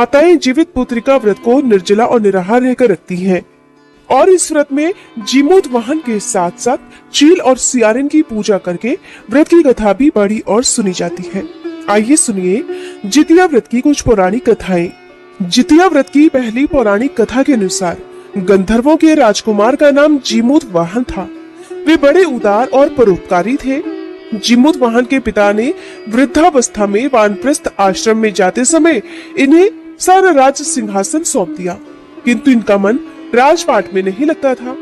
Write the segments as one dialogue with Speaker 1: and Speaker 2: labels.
Speaker 1: माताएं जीवित पुत्री का व्रत को निर्जला और निराहार रहकर रखती हैं और इस व्रत में जीमूत वाहन के साथ साथ चील और सियारिन की पूजा करके व्रत की कथा भी पढ़ी और सुनी जाती है। आइए सुनिए जितिया व्रत की कुछ पौराणिक कथाएं। जितिया व्रत की पहली पौराणिक कथा के अनुसार गंधर्वों के राजकुमार का नाम जीमूत वाहन था। वे बड़े उदार और परोपकारी थे। जीमूत वाहन के पिता ने वृद्धावस्था में वानप्रस्थ आश्रम में जाते समय इन्हें सारा राज सिंहासन सौंप दिया, किंतु इनका मन राजपाट में नहीं लगता था।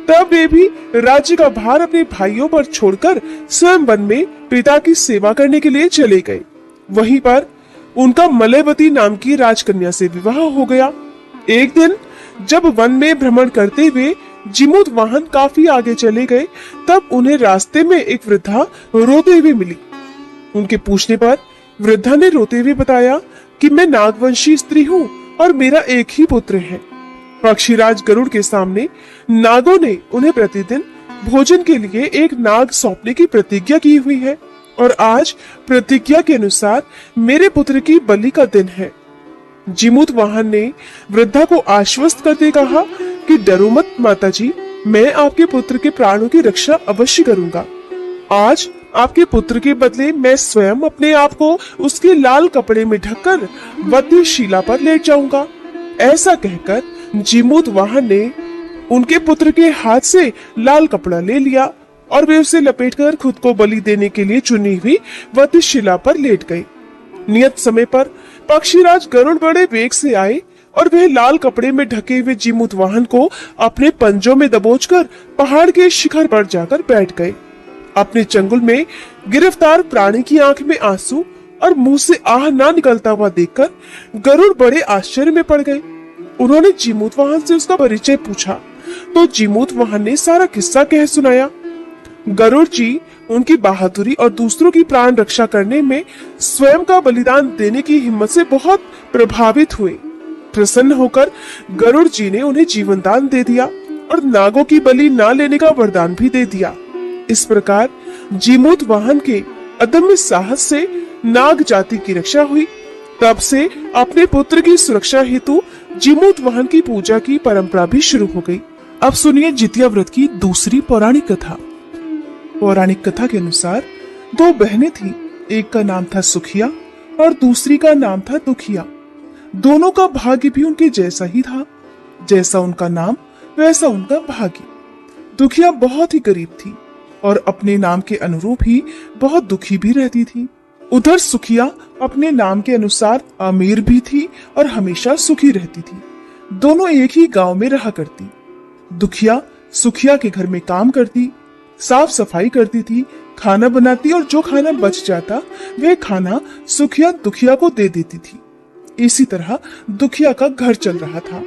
Speaker 1: तब वे भी राज्य का भार अपने भाइयों पर छोड़कर स्वयं वन में पिता की सेवा करने के लिए चले गए। वहीं पर उनका मलयवती नाम की राजकन्या से विवाह हो गया। एक दिन जब वन में भ्रमण करते हुए जीमूत वाहन काफी आगे चले गए, तब उन्हें रास्ते में एक वृद्धा रोते हुए मिली। उनके पूछने पर वृद्धा ने रोते हुए बताया कि मैं नागवंशी स्त्री हूँ और मेरा एक ही पुत्र है। पक्षीराज गरुड़ के सामने नागों ने उन्हें प्रतिदिन भोजन के लिए एक नाग सौंपने की प्रतिज्ञा की हुई है और आज प्रतिज्ञा के अनुसार मेरे पुत्र की बलि का दिन है। जीमूत वाहन ने वृद्धा को आश्वस्त करते कहा कि डरो मत माताजी, मैं आपके पुत्र के प्राणों की रक्षा अवश्य करूंगा। आज आपके पुत्र के बदले मैं स्वयं अपने आप को उसके लाल कपड़े में ढककर वध्य शिला पर लेट जाऊंगा। ऐसा कहकर जीमूत वाहन ने उनके पुत्र के हाथ से लाल कपड़ा ले लिया और वे उसे लपेटकर खुद को बलि देने के लिए चुनी हुई वध्य शिला पर लेट गए। नियत समय पर पक्षीराज गरुड़ बड़े वेग से आए और वह लाल कपड़े में ढके हुए जीमूत वाहन को अपने पंजों में दबोचकर पहाड़ के शिखर पर जाकर बैठ गए। अपने चंगुल में गिरफ्तार प्राणी की आंख में आंसू और मुंह से आह ना निकलता हुआ देखकर गरुड़ बड़े आश्चर्य में पड़ गए। उन्होंने जीमूत वाहन से उसका परिचय पूछा तो जीमूत वाहन ने सारा किस्सा कह सुनाया। गरुड़ जी उनकी बहादुरी और दूसरों की प्राण रक्षा करने में स्वयं का बलिदान देने की हिम्मत से बहुत प्रभावित हुए। प्रसन्न होकर गरुड़ जी ने उन्हें जीवन दान दे दिया और नागों की बलि ना लेने का वरदान भी दे दिया। इस प्रकार जीमूत वाहन के अदम्य साहस से नाग जाति की रक्षा हुई। तब से अपने पुत्र की सुरक्षा हेतु जीमूत वाहन की पूजा की परंपरा भी शुरू हो गई। अब सुनिए जितिया व्रत की दूसरी पौराणिक कथा। पौराणिक कथा के अनुसार दो बहनें थीं। एक का नाम था सुखिया और दूसरी का नाम था दुखिया। दोनों का भाग्य भी उनके जैसा ही था। जैसा उनका नाम वैसा उनका भाग्य। दुखिया बहुत ही गरीब थी और अपने नाम के अनुरूप ही बहुत दुखी भी रहती थी। उधर सुखिया अपने नाम के अनुसार अमीर भी थी और हमेशा सुखी रहती थी। दोनों एक ही गांव में रहा करती। दुखिया सुखिया के घर में काम करती, साफ सफाई करती थी, खाना बनाती और जो खाना बच जाता वह खाना सुखिया दुखिया को दे देती थी। इसी तरह दुखिया का घर चल रहा था।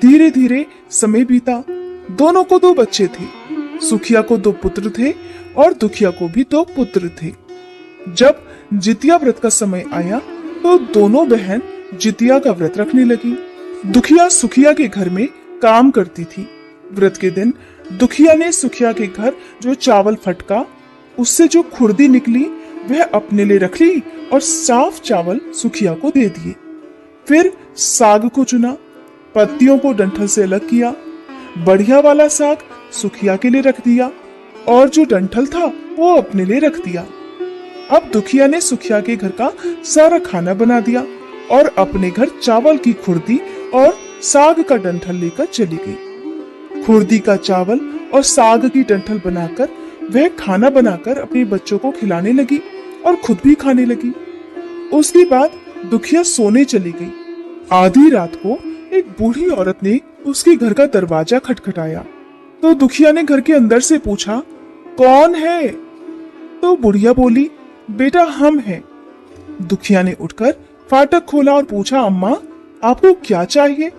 Speaker 1: धीरे धीरे समय बीता। दोनों को दो बच्चे थे। सुखिया को दो पुत्र थे और दुखिया को भी दो पुत्र थे। जब जितिया व्रत का समय आया तो दोनों बहन जितिया का व्रत रखने लगी। दुखिया सुखिया के घर में काम करती थी। व्रत के दिन दुखिया ने सुखिया के घर जो चावल फटका उससे जो खुर्दी निकली वह अपने लिए रख ली और साफ चावल सुखिया को दे दिए। फिर साग को चुना, पत्तियों को डंठल से अलग किया, बढ़िया वाला साग सुखिया के लिए रख दिया और जो डंठल था वो अपने लिए रख दिया। अब दुखिया ने सुखिया के घर का सारा खाना बना दिया और अपने घर चावल की खुर्दी और साग का डंठल लेकर चली गई। खुर्दी का चावल और साग की डंठल बनाकर वह खाना बनाकर अपने बच्चों को खिलाने लगी और खुद भी खाने लगी। उसके बाद दुखिया सोने चली गई। आधी रात को एक बूढ़ी औरत ने उसके घर का दरवाजा खटखटाया तो दुखिया ने घर के अंदर से पूछा, कौन है? तो बुढ़िया बोली, बेटा हम हैं। दुखिया ने उठकर फाटक खोला और पूछा, अम्मा आपको क्या चाहिए?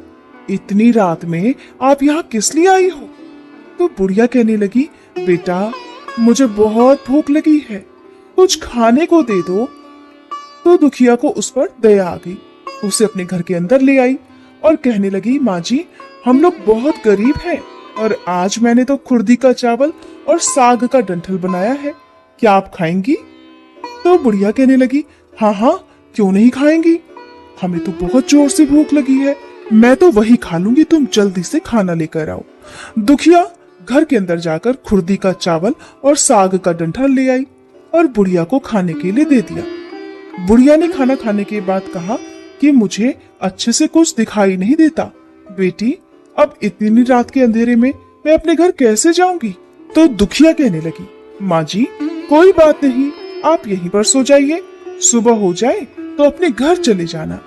Speaker 1: इतनी रात में आप यहाँ किस लिए आई हो? तो बुढ़िया कहने लगी, बेटा मुझे बहुत भूख लगी है, कुछ खाने को दे दो। तो दुखिया को उस पर दया आ गई। उसे अपने घर के अंदर ले आई और कहने लगी, माँ जी हम लोग बहुत गरीब हैं और आज मैंने तो खुर्दी का चावल और साग का डंठल बनाया है, क्या आप खाएंगी? तो बुढ़िया कहने लगी, हाँ हाँ क्यों नहीं खाएंगी। हमें तो बहुत जोर से भूख लगी है, मैं तो वही खा लूंगी, तुम जल्दी से खाना लेकर आओ। दुखिया घर के अंदर जाकर खुर्दी का चावल और साग का डंठल ले आई और बुढ़िया को खाने के लिए दे दिया। बुढ़िया ने खाना खाने के बाद कहा कि मुझे अच्छे से कुछ दिखाई नहीं देता। बेटी, अब इतनी रात के अंधेरे में मैं अपने घर कैसे जाऊंगी? तो दुखिया कहने लगी, माँ जी कोई बात नहीं, आप यहीं पर सो जाइए, सुबह हो जाए तो अपने घर चले जाना।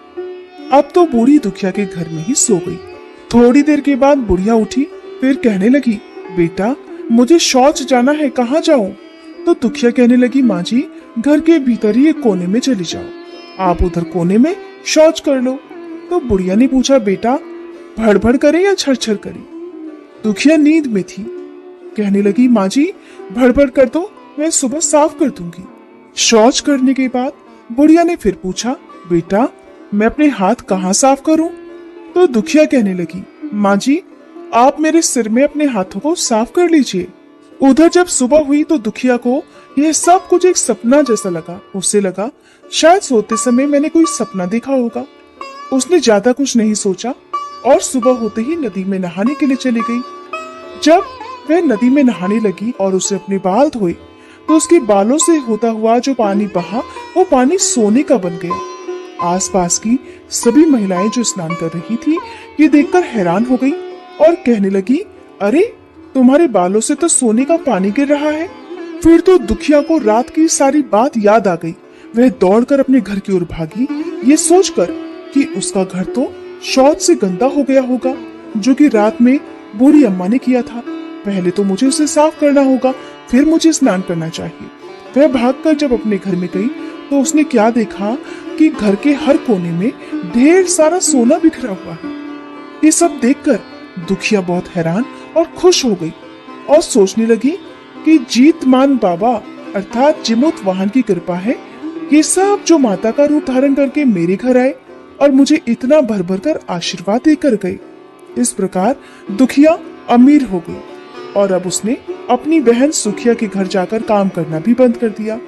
Speaker 1: अब तो बूढ़ी दुखिया के घर में ही सो गई। थोड़ी देर के बाद बुढ़िया उठी, फिर कहने लगी, बेटा मुझे शौच जाना है, कहाँ जाऊं? तो दुखिया कहने लगी, माँ जी घर के भीतर ही एक कोने में चली जाओ, आप उधर कोने में शौच कर लो। तो बुढ़िया ने पूछा, बेटा भड़भड़ करे या छरछर करे? दुखिया नींद में थी, कहने लगी, माँ जी भड़भड़ कर दो, मैं सुबह साफ कर दूंगी। शौच करने के बाद बुढ़िया ने फिर पूछा, बेटा मैं अपने हाथ कहाँ साफ करूं? तो दुखिया कहने लगी, माँ जी आप मेरे सिर में अपने हाथों को साफ कर लीजिए। उधर जब सुबह हुई तो दुखिया को यह सब कुछ एक सपना जैसा लगा। उसे लगा शायद सोते समय मैंने कोई सपना देखा होगा। उसने ज्यादा कुछ नहीं सोचा और सुबह होते ही नदी में नहाने के लिए चली गई। जब वह नदी में नहाने लगी और उसे अपने बाल धोए तो उसके बालों से होता हुआ जो पानी बहा वो पानी सोने का बन गया। आसपास की सभी महिलाएं जो स्नान कर रही थी ये देखकर हैरान हो गई और कहने लगी, अरे तुम्हारे बालों से तो सोने का पानी गिर रहा है। फिर तो दुखिया को रात की सारी बात याद आ गई। वह दौड़कर अपने घर की ओर भागी, ये सोचकर कि उसका घर तो शौच से गंदा हो गया होगा जो कि रात में बूढ़ी अम्मा ने किया था। पहले तो मुझे उसे साफ करना होगा, फिर मुझे स्नान करना चाहिए। वह भागकर जब अपने घर में गई तो उसने क्या देखा कि घर के हर कोने में ढेर सारा सोना बिखरा हुआ है। ये सब देखकर दुखिया बहुत हैरान और खुश हो गई और सोचने लगी कि जीतमान बाबा अर्थात जिमुत वाहन की कृपा है, ये सब जो माता का रूप धारण करके मेरे घर आए और मुझे इतना भर भर कर आशीर्वाद देकर गए। इस प्रकार दुखिया अमीर हो गई और अब उसने अपनी बहन सुखिया के घर जाकर काम करना भी बंद कर दिया।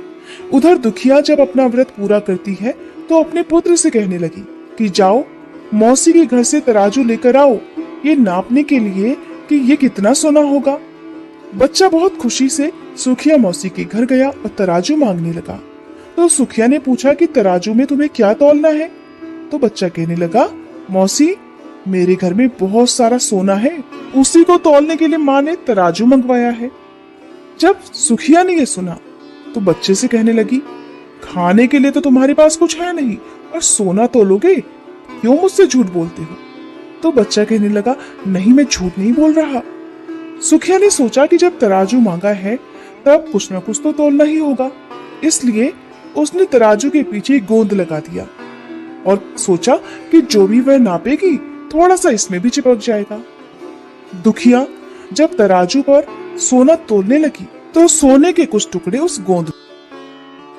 Speaker 1: उधर दुखिया जब अपना व्रत पूरा करती है तो अपने पुत्र से कहने लगी कि जाओ मौसी के घर से तराजू लेकर आओ, ये नापने के लिए कि ये कितना सोना होगा। बच्चा बहुत खुशी से सुखिया मौसी के घर गया और तराजू मांगने लगा। तो सुखिया ने पूछा कि तराजू में तुम्हें क्या तौलना है? तो बच्चा कहने लगा, मौसी मेरे घर में बहुत सारा सोना है, उसी को तौलने के लिए माँ ने तराजू मंगवाया है। जब सुखिया ने यह सुना तो बच्चे से कहने लगी, खाने के लिए तो तुम्हारे पास कुछ है नहीं और सोना तौलोगे, क्यों मुझसे झूठ बोलते हो? तो बच्चा कहने लगा, नहीं मैं झूठ नहीं बोल रहा। सुखिया ने सोचा कि जब तराजू मांगा है तब कुछ न कुछ तो तौलना ही होगा, इसलिए उसने तराजू के पीछे गोंद लगा दिया और सोचा कि जो भी वह नापेगी थोड़ा सा इसमें भी चिपक जाएगा। दुखिया जब तराजू पर सोना तोलने लगी तो सोने के कुछ टुकड़े उस गोंद